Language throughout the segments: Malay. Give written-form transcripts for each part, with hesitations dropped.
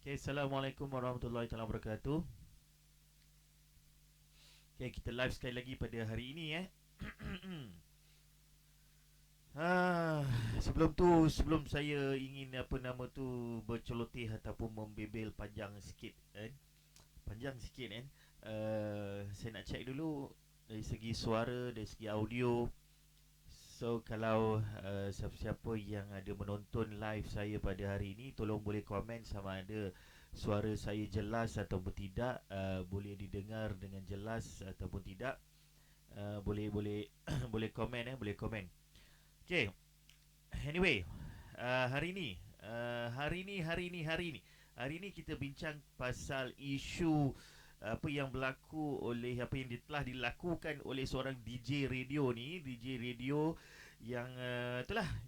Okay, Assalamualaikum warahmatullahi taala wabarakatuh. Okay, kita live sekali lagi pada hari ini ah, sebelum saya ingin berceloteh ataupun membebel panjang sikit kan. Panjang sikit kan. Saya nak check dulu dari segi suara, dari segi audio. So kalau siapa-siapa yang ada menonton live saya pada hari ini, tolong boleh komen sama ada suara saya jelas ataupun tidak, boleh didengar dengan jelas ataupun tidak. Boleh boleh boleh komen boleh komen. Okay, anyway, hari ini kita bincang pasal isu apa yang telah dilakukan oleh seorang DJ radio ni, DJ radio yang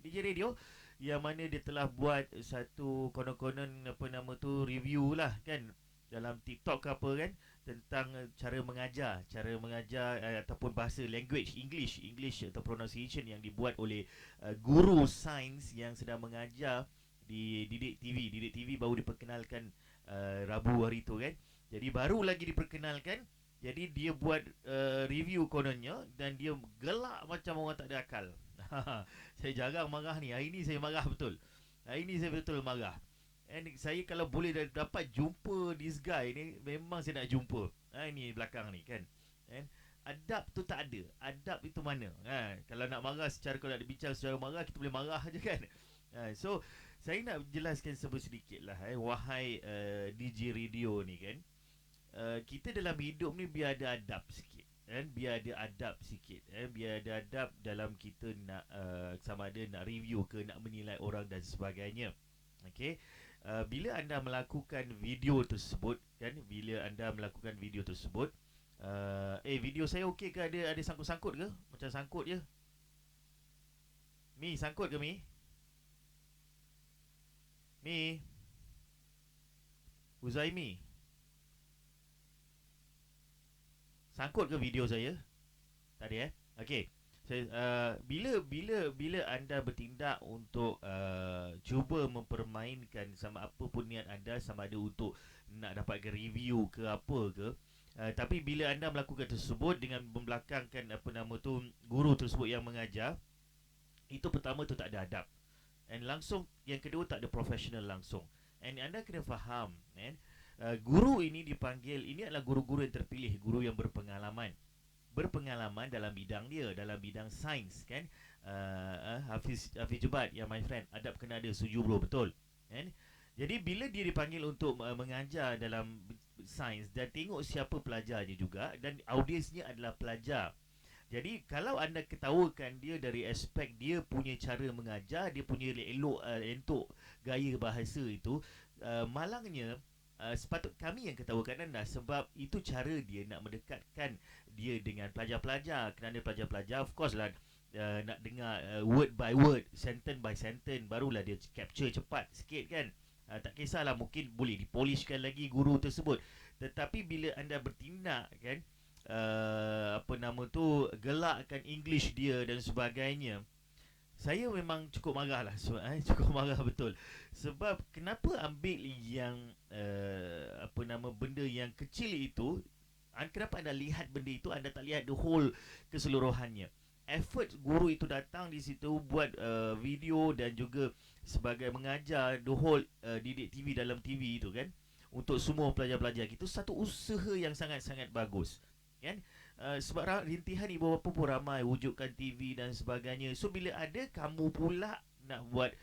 DJ radio yang mana dia telah buat satu konon-konon review lah kan dalam TikTok ke apa kan, tentang cara mengajar ataupun bahasa language English atau pronunciation yang dibuat oleh guru sains yang sedang mengajar di Didik TV baru diperkenalkan Rabu hari tu kan. Jadi baru lagi diperkenalkan. Jadi dia buat review kononnya dan dia gelak macam orang tak ada akal. Saya jarang marah ni. Hari ni saya marah betul. Hari ni saya betul marah. And saya kalau boleh dapat jumpa this guy ni, memang saya nak jumpa. Ini belakang ni kan. And adab tu tak ada. Adab itu mana? Kalau nak marah kalau nak bincang secara marah, kita boleh marah je kan. So saya nak jelaskan sedikit lah wahai DJ radio ni kan. Kita dalam hidup ni biar ada adab sikit kan, biar ada adab sikit biar ada adab dalam kita nak sama ada nak review ke nak menilai orang dan sebagainya. Okey. Bila anda melakukan video tersebut kan, video saya okey ke, ada sangkut-sangkut ke? Macam sangkut je. Mi sangkut ke Mi? Mi Uzaimi, sangkut ke video saya? Tak ada Okey. Bila anda bertindak untuk cuba mempermainkan sama apa pun niat anda, sama ada untuk nak dapatkan review ke apa ke, tapi bila anda melakukan tersebut dengan membelakangkan guru tersebut yang mengajar, itu pertama tu tak ada adab. And langsung yang kedua tak ada profesional langsung. And anda kena faham guru ini dipanggil, ini adalah guru-guru yang terpilih, guru yang berpengalaman dalam bidang dia, dalam bidang sains kan. Hafiz Jebat, ya my friend, adab kena ada, setuju bro, betul kan. Jadi bila dia dipanggil untuk mengajar dalam sains, dan tengok siapa pelajar dia juga, dan audiensnya adalah pelajar. Jadi kalau anda ketawakan dia dari aspek dia punya cara mengajar, dia punya entuk gaya bahasa itu, malangnya sepatut kami yang ketawakan anda, sebab itu cara dia nak mendekatkan dia dengan pelajar-pelajar. Kerana pelajar-pelajar of course lah nak dengar word by word, sentence by sentence, barulah dia capture cepat sikit kan. Tak kisahlah, mungkin boleh dipolishkan lagi guru tersebut. Tetapi bila anda bertindak kan, gelakkan English dia dan sebagainya, saya memang cukup marah lah. Cukup marah betul. Sebab kenapa ambil yang benda yang kecil itu, kenapa anda lihat benda itu, anda tak lihat the whole keseluruhannya. Effort guru itu datang di situ buat video dan juga sebagai mengajar the whole Didik TV dalam TV itu kan, untuk semua pelajar-pelajar. Itu satu usaha yang sangat-sangat bagus kan. Sebab rintihan ibu bapa pun ramai, wujudkan TV dan sebagainya. So bila ada kamu pula nak buat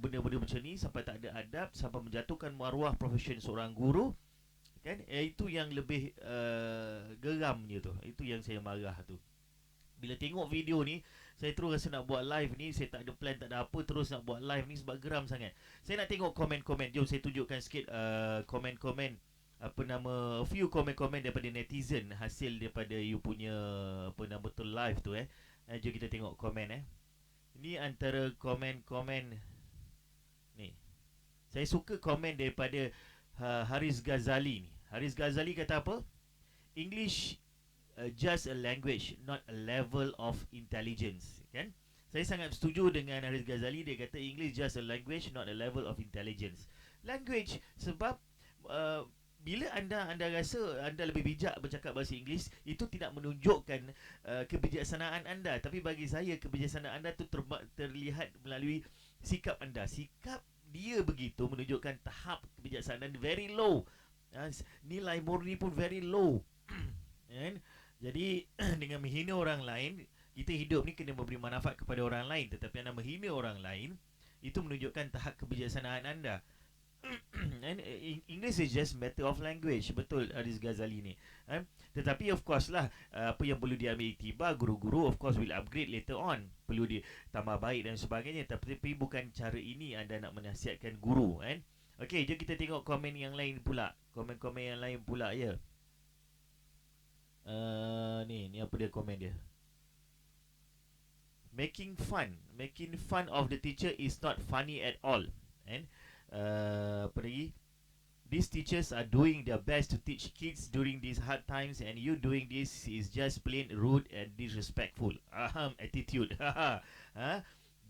benda-benda macam ni sampai tak ada adab, sampai menjatuhkan maruah profesion seorang guru kan, itu yang lebih geramnya tu. Itu yang saya marah tu. Bila tengok video ni, saya terus rasa nak buat live ni. Saya tak ada plan, tak ada apa, terus nak buat live ni sebab geram sangat. Saya nak tengok komen-komen. Jom saya tunjukkan sikit komen-komen, a few komen-komen daripada netizen hasil daripada you punya tu live tu jom kita tengok komen Ini antara komen-komen ni. Saya suka komen daripada Haris Ghazali ni. Haris Ghazali kata apa? English just a language, not a level of intelligence kan. Saya sangat setuju dengan Haris Ghazali. Dia kata English just a language, not a level of intelligence. language. Sebab uh, bila anda rasa anda lebih bijak bercakap bahasa Inggeris, itu tidak menunjukkan kebijaksanaan anda, tapi bagi saya kebijaksanaan anda tu terlihat melalui sikap anda. Sikap dia begitu menunjukkan tahap kebijaksanaan very low. Nilai murni pun very low. Kan? Jadi dengan menghina orang lain, kita hidup ni kena memberi manfaat kepada orang lain, tetapi anda menghina orang lain, itu menunjukkan tahap kebijaksanaan anda. And English is just matter of language. Betul Aziz Ghazali ni. Tetapi of course lah, apa yang perlu diambil iktibar, guru-guru of course will upgrade later on, perlu ditambah baik dan sebagainya. Tapi bukan cara ini anda nak menasihatkan guru kan. Okey, jom kita tengok komen yang lain pula. Komen-komen yang lain pula ya. Ni apa dia komen dia. Making fun of the teacher is not funny at all. And apa lagi? These teachers are doing their best to teach kids during these hard times, and you doing this is just plain rude and disrespectful. Attitude.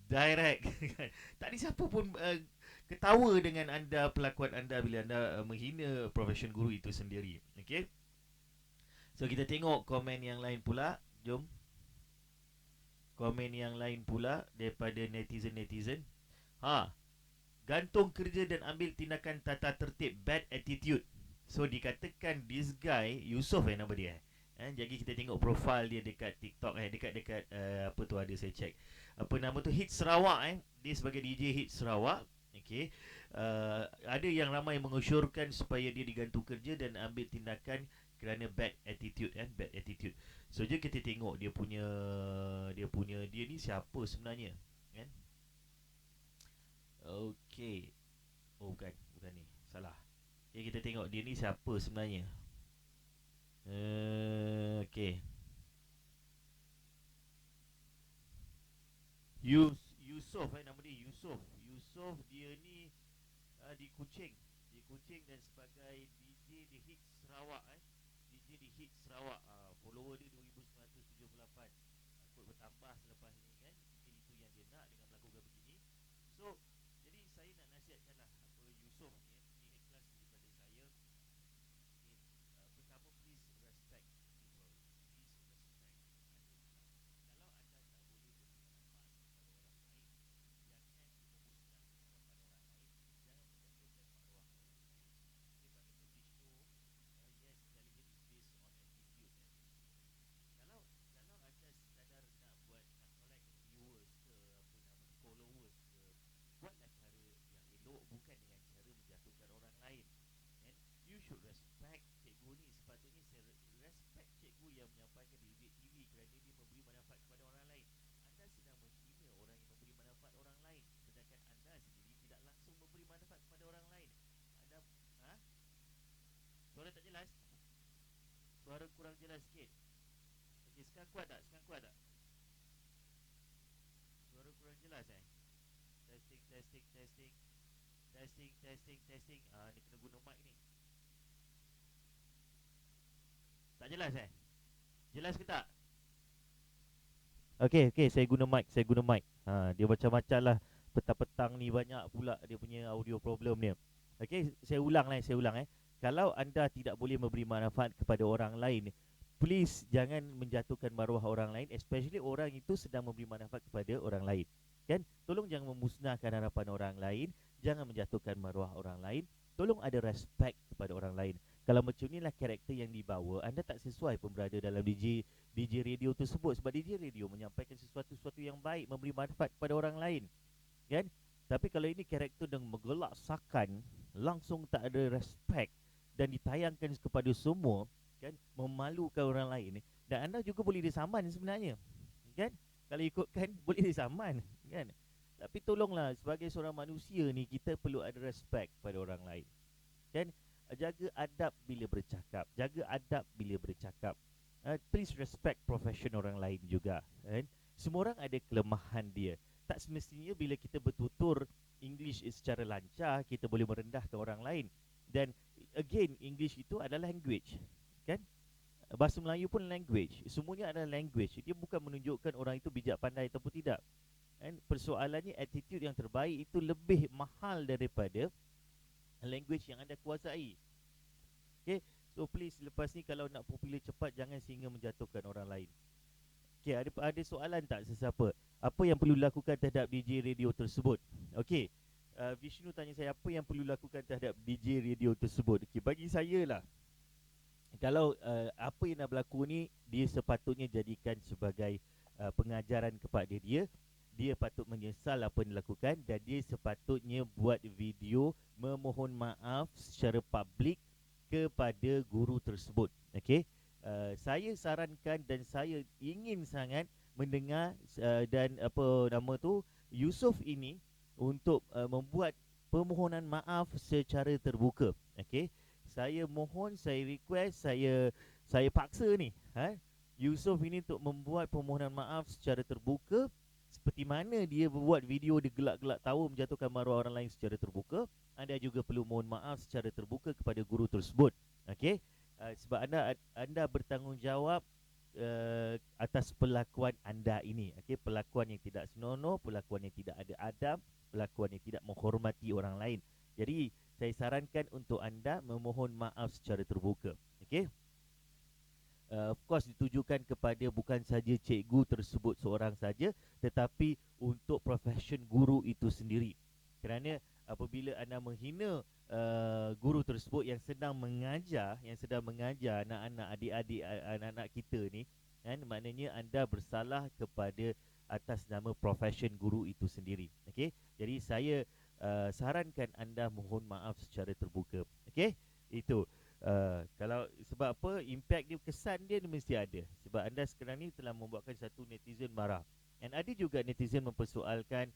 Direct. Tak ada siapa pun ketawa dengan anda, pelakuan anda bila anda menghina profession guru itu sendiri. Okay. So kita tengok komen yang lain pula. Jom. Komen yang lain pula daripada netizen-netizen. Gantung kerja dan ambil tindakan tata tertib, bad attitude. So dikatakan this guy Yusof nama dia. Jadi kita tengok profile dia dekat TikTok dekat apa tu ada saya check. Apa nama tu, Hits Sarawak Dia sebagai DJ Hits Sarawak. Okey. Ada yang ramai mengusyurkan supaya dia digantung kerja dan ambil tindakan kerana bad attitude bad attitude. So je kita tengok dia ni siapa sebenarnya kan. Okey. Oh bukan ni. Salah. Okay, kita tengok dia ni siapa sebenarnya. Okey. Yusof nama dia Yusof. Yusof dia ni di Kuching. Di Kuching dan sebagai DJ di Hits Sarawak DJ di Hits Sarawak. Follower dia 2978. Takut bertambah selepas ni kan. Mungkin itu yang dia nak dengan melakukan begini. So jadi saya nak nasihatkan lah apa Yusof ni ikhlas daripada saya. Pertama, please respect people. Please respect. Kalau anda tak boleh bermanfaat bukan dengan cara menjatuhkan orang lain. And you should respect cikgu ni. Sepatutnya saya respect cikgu yang menyampaikan di TV kerana dia memberi manfaat kepada orang lain. Anda sedang menghina orang yang memberi manfaat orang lain, sedangkan anda sendiri tidak langsung memberi manfaat kepada orang lain. Anda suara tak jelas? Suara kurang jelas sikit. Okey, sekarang kuat tak? Suara kurang jelas Testing. Testing. Ni kena guna mic ni. Tak jelas Jelas ke tak? Okey, saya guna mic. Dia macam-macam lah. Petang-petang ni banyak pula dia punya audio problem ni. Okey, saya ulang. Kalau anda tidak boleh memberi manfaat kepada orang lain, please jangan menjatuhkan maruah orang lain, especially orang itu sedang memberi manfaat kepada orang lain. Kan? Tolong jangan memusnahkan harapan orang lain, jangan menjatuhkan maruah orang lain. Tolong ada respect kepada orang lain. Kalau macam inilah karakter yang dibawa, anda tak sesuai pun berada dalam DJ radio tersebut. Sebab DJ radio menyampaikan sesuatu yang baik, memberi manfaat kepada orang lain. Kan? Tapi kalau ini karakter yang menggelak sakan, langsung tak ada respect dan ditayangkan kepada semua, kan, memalukan orang lain, dan anda juga boleh disaman sebenarnya. Kan? Kalau ikutkan boleh disaman, kan? Tapi tolonglah, sebagai seorang manusia ni, kita perlu ada respect pada orang lain. Kan? Jaga adab bila bercakap. Please respect profession orang lain juga. Kan? Semua orang ada kelemahan dia. Tak semestinya bila kita bertutur English secara lancar, kita boleh merendahkan orang lain. Dan again, English itu adalah language. Kan? Bahasa Melayu pun language. Semuanya adalah language. Dia bukan menunjukkan orang itu bijak pandai ataupun tidak. And persoalannya attitude yang terbaik itu lebih mahal daripada language yang anda kuasai. Okay, so please lepas ni kalau nak popular cepat, jangan sehingga menjatuhkan orang lain. Okay, ada soalan tak sesiapa? Apa yang perlu dilakukan terhadap DJ radio tersebut? Okay, Vishnu tanya saya apa yang perlu dilakukan terhadap DJ radio tersebut. Okay, bagi saya lah, kalau apa yang dah berlaku ni, dia sepatutnya jadikan sebagai pengajaran kepada dia. Dia patut menyesal apa yang dilakukan, dan dia sepatutnya buat video memohon maaf secara publik kepada guru tersebut. Okey, saya sarankan dan saya ingin sangat mendengar dan apa nama tu, Yusof ini untuk membuat permohonan maaf secara terbuka. Okey, saya mohon, saya request, saya paksa ni, Yusof ini untuk membuat permohonan maaf secara terbuka, seperti mana dia buat video dia gelak-gelak tawa menjatuhkan maruah orang lain secara terbuka. Anda juga perlu mohon maaf secara terbuka kepada guru tersebut. Okey, sebab anda bertanggungjawab atas perlakuan anda ini. Okey, perlakuan yang tidak senonoh, perlakuan yang tidak ada adab, perlakuan yang tidak menghormati orang lain. Jadi saya sarankan untuk anda memohon maaf secara terbuka. Okey, of course ditujukan kepada bukan saja cikgu tersebut seorang saja, tetapi untuk profession guru itu sendiri. Kerana apabila anda menghina guru tersebut yang sedang mengajar, anak-anak, adik-adik, anak-anak kita ni, kan, maknanya anda bersalah kepada atas nama profession guru itu sendiri. Okey, jadi saya sarankan anda mohon maaf secara terbuka. Okey, itu. Kalau sebab apa, impact dia, kesan dia mesti ada. Sebab anda sekarang ni telah membuatkan satu netizen marah. Dan ada juga netizen mempersoalkan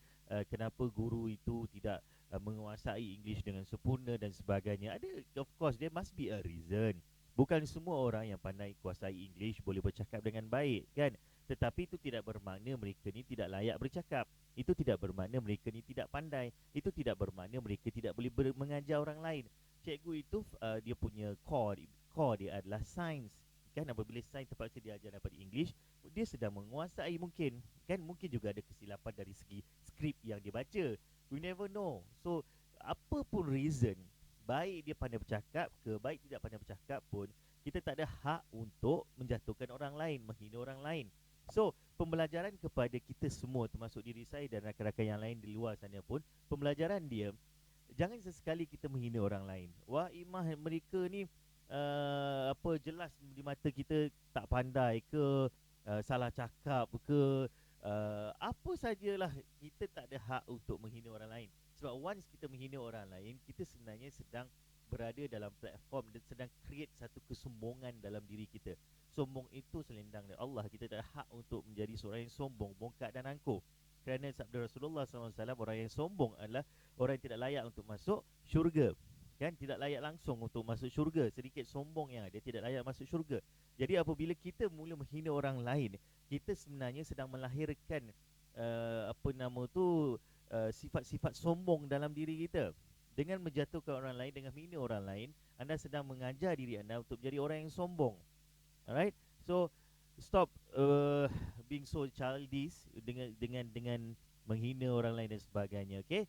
kenapa guru itu tidak menguasai English dengan sempurna dan sebagainya. Ada, of course, there must be a reason. Bukan semua orang yang pandai kuasai English boleh bercakap dengan baik, kan? Tetapi itu tidak bermakna mereka ni tidak layak bercakap. Itu tidak bermakna mereka ni tidak pandai. Itu tidak bermakna mereka tidak boleh mengajar orang lain. Cikgu itu dia punya core dia adalah sains, kan. Apabila sains terpaksa diajar daripada English, dia sedang menguasai, mungkin kan, mungkin juga ada kesilapan dari segi skrip yang dia baca. We never know. So apa pun reason, baik dia pandai bercakap ke baik tidak pandai bercakap pun, kita tak ada hak untuk menjatuhkan orang lain, menghina orang lain. So pembelajaran kepada kita semua, termasuk diri saya dan rakan-rakan yang lain di luar sana pun, pembelajaran dia, jangan sesekali kita menghina orang lain. Wah, imah mereka ni apa, jelas di mata kita tak pandai ke, salah cakap ke, apa sajalah, kita tak ada hak untuk menghina orang lain. Sebab once kita menghina orang lain, kita sebenarnya sedang berada dalam platform dan sedang create satu kesombongan dalam diri kita. Sombong itu selendang dari Allah. Kita tak ada hak untuk menjadi seorang yang sombong, bongkak dan angkuh. Kerana sabda Rasulullah SAW, orang yang sombong adalah orang yang tidak layak untuk masuk syurga, kan, tidak layak langsung untuk masuk syurga. Sedikit sombong yang dia tidak layak masuk syurga. Jadi apabila kita mula menghina orang lain, kita sebenarnya sedang melahirkan apa nama tu, sifat-sifat sombong dalam diri kita. Dengan menjatuhkan orang lain, dengan menghina orang lain, anda sedang mengajar diri anda untuk menjadi orang yang sombong. Alright, so stop being so childish dengan menghina orang lain dan sebagainya. Okay,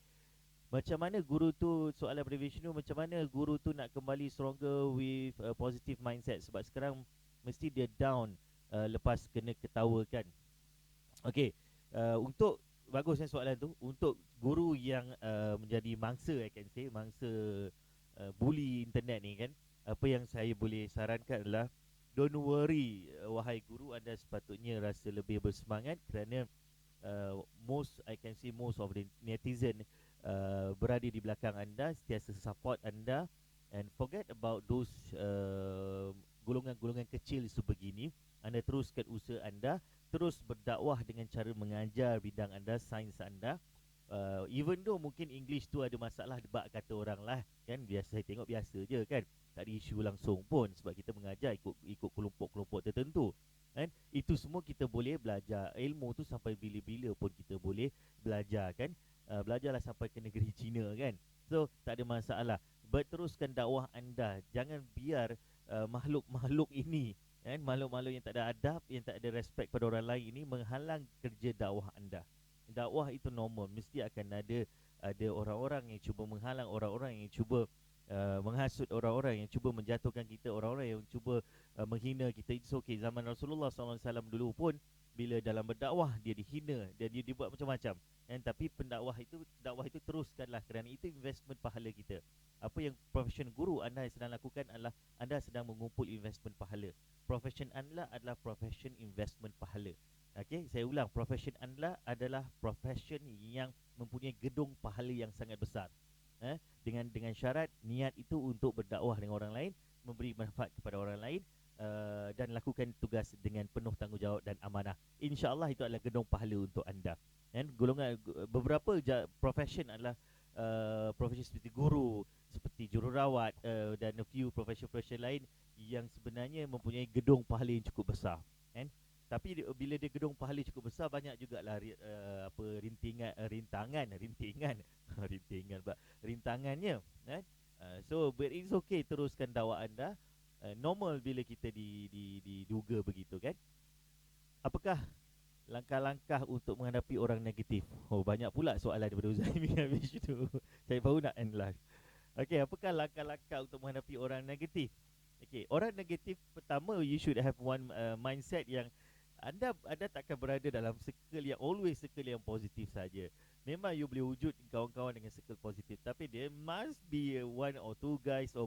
macam mana guru tu, soalan daripada Vishnu, macam mana guru tu nak kembali stronger with a positive mindset? Sebab sekarang mesti dia down lepas kena ketawakan. Okay, untuk bagusnya soalan tu, untuk guru yang menjadi mangsa, I can say, mangsa bully internet ni, kan, apa yang saya boleh sarankan adalah, don't worry, wahai guru, anda sepatutnya rasa lebih bersemangat kerana most, I can say, most of the netizen berada di belakang anda, sentiasa support anda. And forget about those golongan-golongan kecil sebegini. Anda teruskan usaha anda, terus berdakwah dengan cara mengajar bidang anda, sains anda. Even though mungkin English tu ada masalah, debak kata orang lah, kan, biasa, saya tengok biasa je, kan, tak ada isu langsung pun, sebab kita mengajar ikut kelompok-kelompok tertentu, kan. Itu semua kita boleh belajar. Ilmu tu sampai bila-bila pun kita boleh belajar, kan. Belajarlah sampai ke negeri China, kan. So tak ada masalah. Berteruskan dakwah anda. Jangan biar makhluk-makhluk ini, kan, makhluk-makhluk yang tak ada adab, yang tak ada respect pada orang lain ini menghalang kerja dakwah anda. Dakwah itu normal, mesti akan ada orang-orang yang cuba menghalang, orang-orang yang cuba menghasut orang-orang yang cuba menjatuhkan kita, orang-orang yang cuba menghina kita. It's okay. Zaman Rasulullah SAW dulu pun, bila dalam berdakwah dia dihina dan dia dibuat macam-macam. Tapi dakwah itu teruskanlah, kerana itu investment pahala kita. Apa yang profession guru anda yang sedang lakukan adalah anda sedang mengumpul investment pahala. Profession anda adalah profession investment pahala. Okey, saya ulang, profession anda adalah profession yang mempunyai gedung pahala yang sangat besar. Dengan syarat niat itu untuk berdakwah dengan orang lain, memberi manfaat kepada orang lain, dan lakukan tugas dengan penuh tanggungjawab dan amanah. InsyaAllah itu adalah gedung pahala untuk anda. Golongan beberapa profession adalah profession seperti guru, seperti jururawat, dan a few profession lain yang sebenarnya mempunyai gedung pahala yang cukup besar. Tapi bila dia gedung pahala cukup besar, banyak jugalah rintangannya. So but it's okay, teruskan dakwah anda. Normal bila kita diduga begitu kan. Apakah langkah-langkah untuk menghadapi orang negatif? Oh, banyak pula soalan daripada Uzaimi habis itu. Saya baru nak end live. Okey, apakah langkah-langkah untuk menghadapi orang negatif? Okey, orang negatif, pertama, you should have one mindset yang anda takkan berada dalam circle yang positif saja. Memang you boleh wujud kawan-kawan dengan circle positif, tapi there must be one or two guys or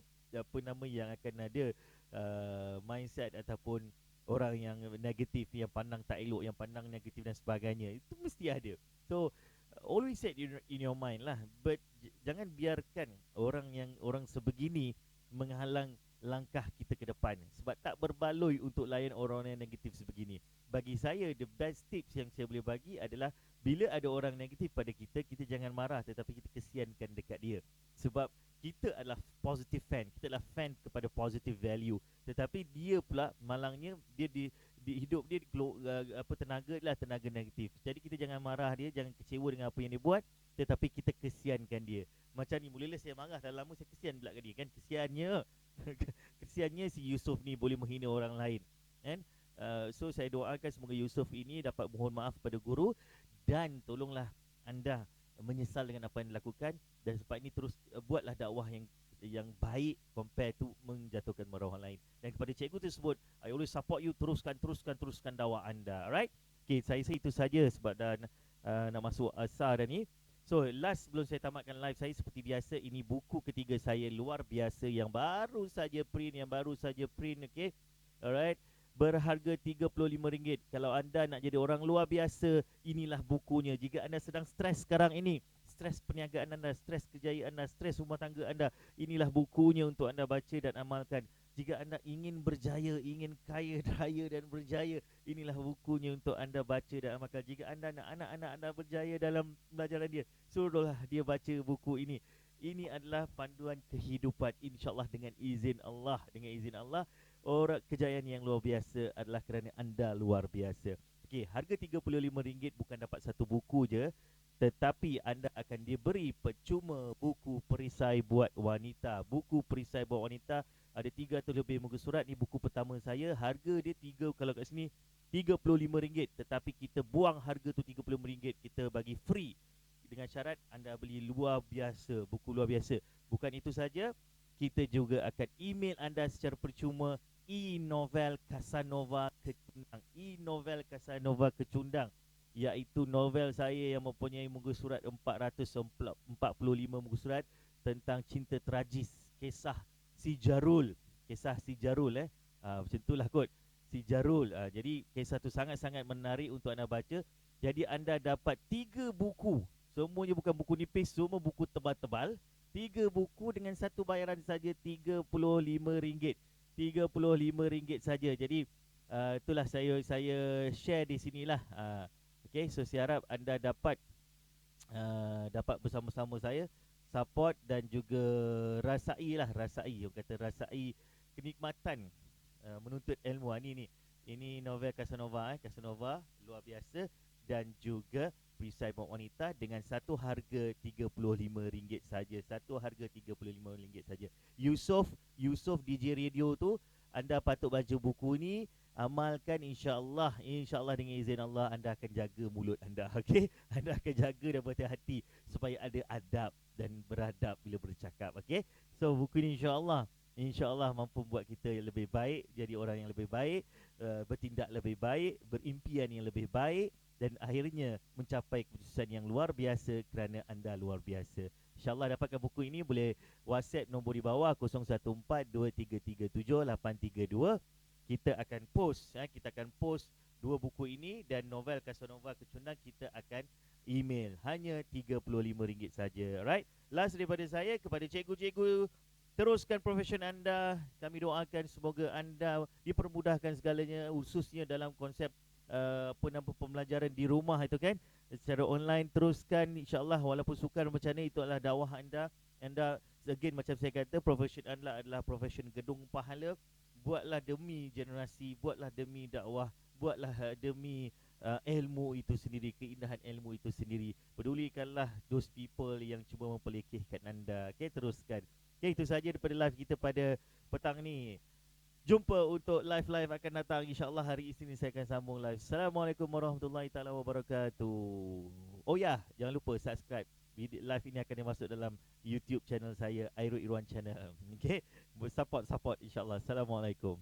yang akan ada mindset ataupun orang yang negatif, yang pandang tak elok, yang pandang negatif dan sebagainya. Itu mesti ada. So always set in your mind lah. But jangan biarkan orang sebegini menghalang langkah kita ke depan, sebab tak berbaloi untuk layan orang yang negatif sebegini. Bagi saya, the best tips yang saya boleh bagi adalah, bila ada orang negatif pada kita, kita jangan marah, tetapi kita kesiankan dekat dia. Sebab kita adalah positive fan, kita adalah fan kepada positive value. Tetapi dia pula malangnya, dia di hidup dia tenaga negatif. Jadi kita jangan marah dia, jangan kecewa dengan apa yang dia buat, tetapi kita kesiankan dia. Macam ni, mula-mula saya marah, dah lama saya kesian pula ke dia kan. Kesiannya si Yusof ni boleh menghina orang lain kan. So saya doakan semoga Yusof ini dapat mohon maaf pada guru, dan tolonglah anda menyesal dengan apa yang dilakukan, dan sebab ini terus buatlah dakwah yang baik compare to menjatuhkan marah orang lain. Dan kepada cikgu tersebut, I always support you, teruskan dakwah anda. Alright. Okay, saya rasa itu saja sebab dah nak masuk asar dah ni. So last, sebelum saya tamatkan live saya, seperti biasa, ini buku ketiga saya luar biasa yang baru saja print, okay. Alright. Berharga RM35. Kalau anda nak jadi orang luar biasa, inilah bukunya. Jika anda sedang stres sekarang ini, stres perniagaan anda, stres kejayaan anda, stres rumah tangga anda, inilah bukunya untuk anda baca dan amalkan. Jika anda ingin berjaya, ingin kaya raya dan berjaya, inilah bukunya untuk anda baca dan amalkan. Jika anda nak anak-anak anda berjaya dalam pelajaran dia, suruhlah dia baca buku ini. Ini adalah panduan kehidupan, insyaAllah, dengan izin Allah. Orang kejayaan yang luar biasa adalah kerana anda luar biasa. Okey, harga RM35 bukan dapat satu buku je, tetapi anda akan diberi percuma buku perisai buat wanita. Buku perisai buat wanita ada 300 lebih muka surat. Ni buku pertama saya. Harga dia kalau kat sini RM35, tetapi kita buang harga tu RM35, kita bagi free dengan syarat anda beli luar biasa, buku luar biasa. Bukan itu saja, kita juga akan email anda secara percuma e-novel Casanova Kecundang, iaitu novel saya yang mempunyai muka surat 445 muka surat tentang cinta tragis, kisah si Jarul. Macam itulah kot, si Jarul. Jadi kisah tu sangat-sangat menarik untuk anda baca. Jadi anda dapat 3 buku, semuanya bukan buku nipis, semua buku tebal-tebal. 3 buku dengan satu bayaran saja RM35. RM35 saja. Jadi itulah saya share di sinilah. Okay, so saya harap anda dapat bersama-sama saya support dan juga rasai kenikmatan menuntut ilmu. Ini novel Casanova luar biasa, dan juga perisai buat wanita dengan satu harga RM35 saja. Yusof DJ Radio tu, anda patut baca buku ni, amalkan, insyaAllah dengan izin Allah anda akan jaga mulut anda. Okay, anda akan jaga dan berhati-hati supaya ada adab dan beradab bila bercakap. Okey. So buku ni insya-Allah mampu buat kita yang lebih baik, jadi orang yang lebih baik, bertindak lebih baik, berimpian yang lebih baik dan akhirnya mencapai keputusan yang luar biasa kerana anda luar biasa. InsyaAllah dapatkan buku ini boleh WhatsApp nombor di bawah 0142337832. Kita akan post kita akan post dua buku ini dan novel Casanova Kecundang kita akan email hanya RM35 saja. Alright. Last daripada saya kepada cikgu-cikgu, teruskan profesion anda. Kami doakan semoga anda dipermudahkan segalanya khususnya dalam konsep pembelajaran di rumah itu kan, secara online. Teruskan insya-Allah walaupun sukar macam mana, itu adalah dakwah anda. Anda again macam saya kata, profession anda adalah profession gedung pahala. Buatlah demi generasi, buatlah demi dakwah, buatlah demi ilmu itu sendiri, keindahan ilmu itu sendiri. Pedulikanlah those people yang cuba memperlekehkan anda. Okay, teruskan. Okay, itu saja daripada live kita pada petang ni. Jumpa untuk live-live akan datang, insyaAllah hari Isnin saya akan sambung live. Assalamualaikum warahmatullahi taala wabarakatuh. Oh ya, jangan lupa subscribe. Live ini akan dimasuk dalam YouTube channel saya, Airul Irwan Channel. Okay, support insyaAllah. Assalamualaikum.